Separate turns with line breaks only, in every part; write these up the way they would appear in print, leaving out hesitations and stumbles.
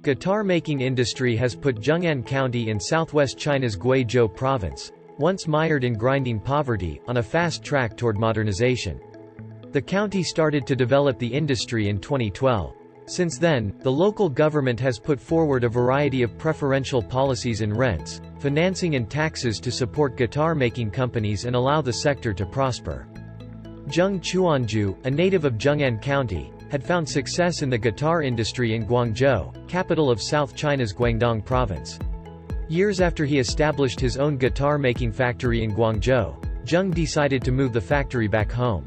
Guitar making industry has put Zheng'an County in southwest China's Guizhou province, once mired in grinding poverty, on a fast track toward modernization. The county started to develop the industry in 2012. Since then, the local government has put forward a variety of preferential policies in rents, financing and taxes to support guitar-making companies and allow the sector to prosper. Zheng Chuanju, a native of Zheng'an County, had found success in the guitar industry in Guangzhou, capital of South China's Guangdong province. Years after he established his own guitar-making factory in Guangzhou, Zheng decided to move the factory back home.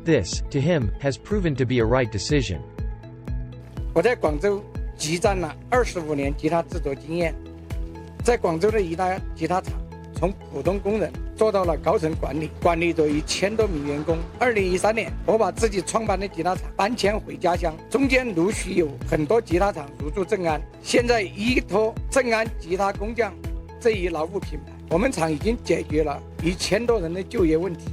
This, to him, has proven to be a right decision.
我在广州积攒了25年吉他制作经验，在广州的一大吉他厂，从普通工人做到了高层管理，管理着1000多名员工。2013年，我把自己创办的吉他厂搬迁回家乡，中间陆续有很多吉他厂入驻正安。现在依托正安吉他工匠这一劳务品牌，我们厂已经解决了1000多人的就业问题。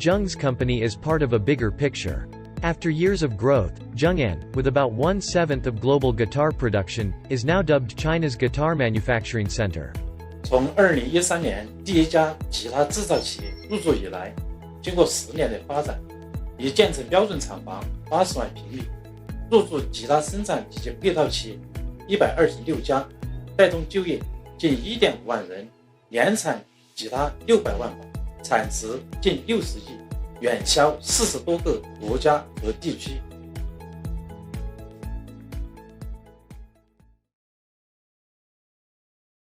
Zheng's company is part of a bigger picture. After years of growth, Zheng'an, with about 1/7 of global guitar production, is now dubbed China's Guitar Manufacturing Center.
从2013年第一家吉他制造企业入驻以来，经过10年的发展，已建成标准厂房80万平米，入驻吉他生产及其配套企业126家，带动就业近1.5万人，年产吉他600万把，产值近60亿，远销40多个国家和地区。